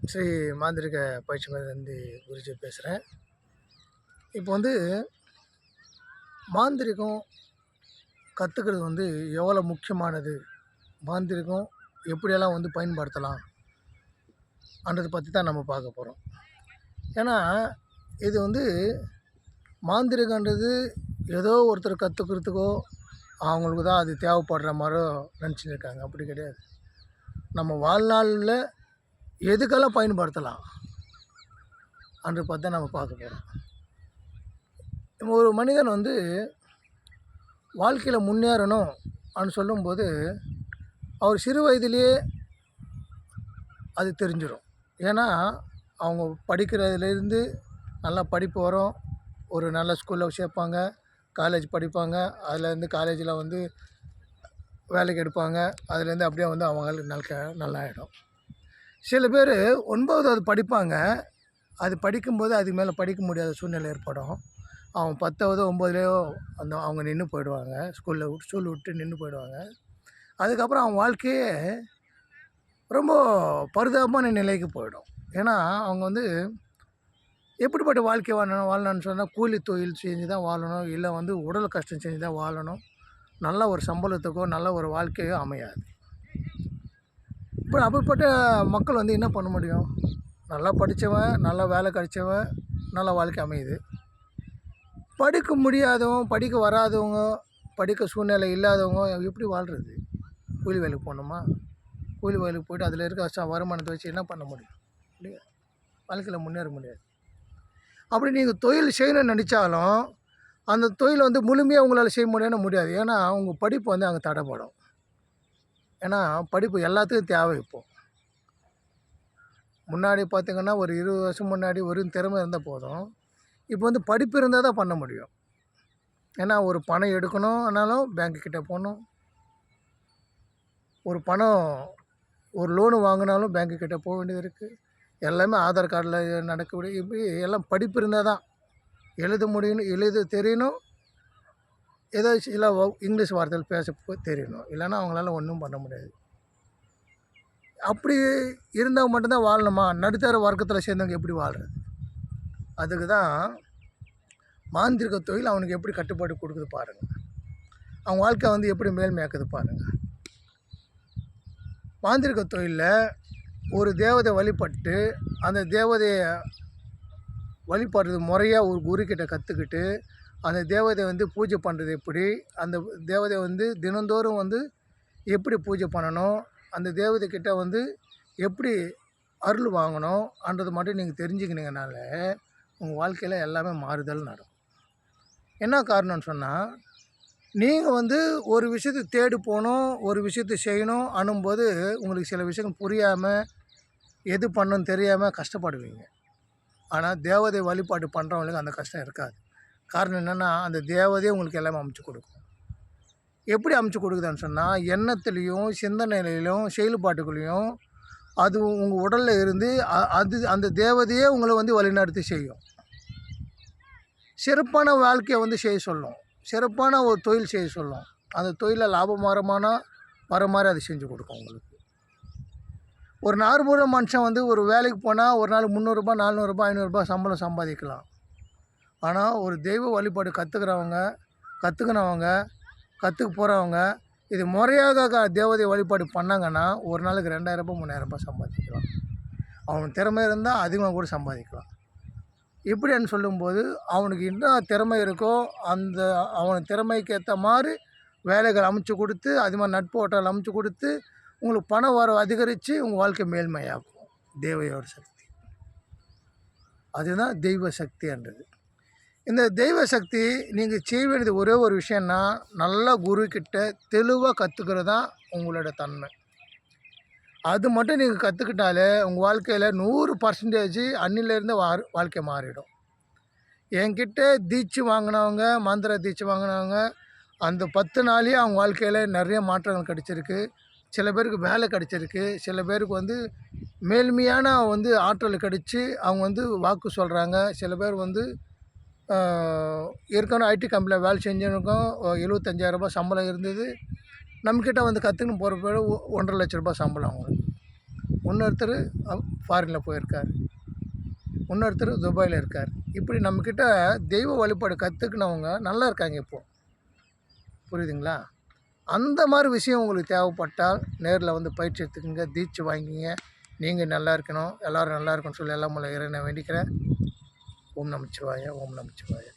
ஸ்ரீ மாந்திரிக பயிற்சி மையத்திலேருந்து குருஜி பேசுகிறேன். இப்போ வந்து மாந்திரிகம் கற்றுக்கிறது வந்து எவ்வளோ முக்கியமானது, மாந்திரிகம் எப்படியெல்லாம் வந்து பயன்படுத்தலாம் அன்றதை பற்றி தான் நம்ம பார்க்க போகிறோம். ஏன்னா இது வந்து மாந்திரிகன்றது ஏதோ ஒருத்தர் கற்றுக்கிறதுக்கோ அவங்களுக்கு தான் அது தேவைப்படுற மாதிரோ நினச்சின்னு இருக்காங்க. அப்படி கிடையாது. நம்ம வாழ்நாளில் எதுக்கெல்லாம் பயன்படுத்தலாம் அன்று பார்த்தா நம்ம பார்க்க போகிறோம். ஒரு மனிதன் வந்து வாழ்க்கையில் முன்னேறணும் அப்படின்னு சொல்லும்போது அவர் சிறு வயதிலேயே அது தெரிஞ்சிடும். ஏன்னா அவங்க படிக்கிறதுலேருந்து நல்லா படிப்பு வரும், ஒரு நல்ல ஸ்கூலில் சேர்ப்பாங்க, காலேஜ் படிப்பாங்க, அதுலேருந்து காலேஜில் வந்து வேலைக்கு எடுப்பாங்க, அதுலேருந்து அப்படியே வந்து அவங்களுக்கு நல்லாயிடும். சில பேர் 9வது படிப்பாங்க, அது படிக்கும்போது அதுக்கு மேலே படிக்க முடியாத சூழ்நிலை ஏற்படும். அவங்க 10வதோ 9லையோ அவங்க நின்று போயிடுவாங்க, ஸ்கூல் விட்டு நின்று போயிடுவாங்க. அதுக்கப்புறம் அவங்க வாழ்க்கையே ரொம்ப பரிதாபமான நிலைக்கு போயிடும். ஏன்னா அவங்க வந்து எப்படிப்பட்ட வாழ்க்கை வாழணும்னு சொன்னால் கூலி தொழில் செஞ்சு தான் வாழணும், இல்லை வந்து உடல் கஷ்டம் செஞ்சு தான் வாழணும், நல்ல ஒரு சம்பளத்துக்கோ நல்ல ஒரு வாழ்க்கையோ அமையாது. இப்போ அப்படிப்பட்ட மக்கள் வந்து என்ன பண்ண முடியும்? நல்லா படித்தவன், நல்லா வேலை கிடைச்சவன், நல்ல வாழ்க்கை அமையுது. படிக்க முடியாதவங்க, படிக்க வராதவங்க, படிக்க சூழ்நிலை இல்லாதவங்க எப்படி வாழ்கிறது? கூலி வேலைக்கு போகணுமா? கூலி வேலைக்கு போய்ட்டு அதில் இருக்க வருமானத்தை வச்சு என்ன பண்ண முடியும்? இல்லையா? வாழ்க்கையில் முன்னேற முடியாது. அப்படி நீங்கள் தொழில் செய்யணும்னு நினச்சாலும் அந்த தொழிலை வந்து முழுமையாக உங்களால் செய்ய முடியாது. ஏன்னா உங்கள் படிப்பு வந்து அங்கே தடைப்படும். ஏன்னா படிப்பு எல்லாத்துக்கும் தேவை. இப்போது முன்னாடி பார்த்திங்கன்னா ஒரு 20 வருஷம் முன்னாடி ஒரு திறமை இருந்தால் போதும். இப்போ வந்து படிப்பு இருந்தால் தான் பண்ண முடியும். ஏன்னா ஒரு பணம் எடுக்கணும்னாலும் பேங்க்குக்கிட்ட போகணும், ஒரு பணம் ஒரு லோனு வாங்கினாலும் பேங்க்குக்கிட்ட போக வேண்டியது இருக்குது. எல்லாமே ஆதார் கார்டில் நடக்கக்கூடிய இப்படி எல்லாம் படிப்பு இருந்தால் தான் எழுத முடியணும், எழுத தெரியணும், ஏதோ சில இங்கிலீஷ் வார்த்தைகள் பேச தெரியணும், இல்லைன்னா அவங்களால ஒன்றும் பண்ண முடியாது. அப்படி இருந்தால் மட்டும்தான் வாழணுமா? நடுத்தர வர்க்கத்தில் சேர்ந்தவங்க எப்படி வாழ்கிறது? அதுக்கு தான் மாந்திரிக தொழில் அவனுக்கு எப்படி கட்டுப்பாடு கொடுக்குது பாருங்கள். அவங்க வாழ்க்கை வந்து எப்படி மேல்மையாக்குது பாருங்கள். மாந்திரிக தொழிலில் ஒரு தேவதை வழிபட்டு அந்த தேவதையை வழிபடுறது முறையாக ஒரு குருக்கிட்ட கற்றுக்கிட்டு அந்த தேவதை வந்து பூஜை பண்ணுறது எப்படி, அந்த தேவதை வந்து தினந்தோறும் வந்து எப்படி பூஜை பண்ணணும், அந்த தேவதைக்கிட்ட வந்து எப்படி அருள் வாங்கணும்ன்றது மட்டும் நீங்கள் தெரிஞ்சுக்கினீங்கனால உங்கள் வாழ்க்கையில் எல்லாமே மாறுதல் நடக்கும். என்ன காரணம்னு சொன்னால், நீங்கள் வந்து ஒரு விஷயத்தை தேடி போகணும், ஒரு விஷயத்தை செய்யணும் அனும்போது உங்களுக்கு சில விஷயங்கள் புரியாமல் எது பண்ணணும்னு தெரியாமல் கஷ்டப்படுவீங்க. ஆனால் தேவதை வழிபாடு பண்ணுறவங்களுக்கு அந்த கஷ்டம் இருக்காது. காரணம் என்னென்னா, அந்த தேவதையே உங்களுக்கு எல்லாமே அமைச்சு கொடுக்கும். எப்படி அமைச்சு கொடுக்குதுன்னு சொன்னால், எண்ணத்துலேயும் சிந்தனையிலையும் செயல்பாட்டுக்குள்ளேயும் அது உங்கள் உடலில் இருந்து அந்த தேவதையே உங்களை வந்து வழிநடத்தி செய்யும். சிறப்பான வாழ்க்கையை வந்து செய்ய சொல்லும், சிறப்பான ஒரு தொழில் செய்ய சொல்லும். அந்த தொழிலில் லாபகரமான வர மாதிரி அது செஞ்சு கொடுக்கும் உங்களுக்கு. ஒரு நார்மலான மனுஷன் வந்து ஒரு வேலைக்கு போனால் ஒரு நாள் 300 400 500 சம்பளம் சம்பாதிக்கலாம். ஆனால் ஒரு தெய்வ வழிபாடு கற்றுக்கினவங்க கற்றுக்க போகிறவங்க இது முறையாக தேவதை வழிபாடு பண்ணாங்கன்னா ஒரு நாளுக்கு 2000 3000 சம்பாதிக்கலாம். அவனுக்கு திறமை இருந்தால் அதிகமாக கூட சம்பாதிக்கலாம். இப்படின்னு சொல்லும்போது அவனுக்கு என்ன திறமை இருக்கோ அந்த அவனுக்கு திறமைக்கு ஏற்ற மாதிரி வேலைகள் அமைச்சு கொடுத்து, அது மாதிரி நட்பு ஓட்டால் அமைச்சு கொடுத்து உங்களுக்கு பண வரவு அதிகரித்து உங்கள் வாழ்க்கை மேல்மையாகும். தேவையோட சக்தி அதுதான் தெய்வ சக்தின்றது. இந்த தெய்வ சக்தி நீங்கள் செய்ய வேண்டியது ஒரே ஒரு விஷயம்னா, நல்ல குருக்கிட்ட தெளிவாக கற்றுக்கிறது தான் உங்களோட தன்மை. அது மட்டும் நீங்கள் கற்றுக்கிட்டாலே உங்கள் வாழ்க்கையில் 100% அன்னிலேருந்து வாழ்க்கை மாறிடும். என்கிட்ட தீட்சை வாங்கினவங்க, மந்திர தீட்சை வாங்கினவங்க அந்த 10 நாளையே அவங்க வாழ்க்கையில் நிறைய மாற்றங்கள் கிடச்சிருக்கு. சில பேருக்கு வேலை கிடச்சிருக்கு, சில பேருக்கு வந்து மேல்மையான வந்து ஆற்றல் கிடச்சி அவங்க வந்து வாக்கு சொல்கிறாங்க. சில பேர் வந்து ஏற்கனவே ஐடி கம்பெனியில் வேலை செஞ்சவனுக்கும் 75,000 சம்பளம் இருந்தது. நம்மக்கிட்ட வந்து கற்றுக்குன்னு போகிற பேர் 1,50,000 சம்பளம் அவங்களுக்கு. இன்னொருத்தர் ஃபாரினில் போயிருக்கார், இன்னொருத்தர் துபாயில் இருக்கார். இப்படி நம்மக்கிட்ட தெய்வ வழிபாடு கற்றுக்கினவங்க நல்லா இருக்காங்க இப்போது. புரியுதுங்களா? அந்த மாதிரி விஷயம் உங்களுக்கு தேவைப்பட்டால் நேரில் வந்து பயிற்சி எடுத்துக்கங்க, தீட்சை வாங்கிங்க. நீங்கள் நல்லா இருக்கணும், எல்லோரும் நல்லா இருக்கணும்னு சொல்லி எல்லாம் உள்ள இறைவனை வேண்டிக்கிறேன். ஓம் நமச்சிவாய, ஓம் நமச்சிவாய.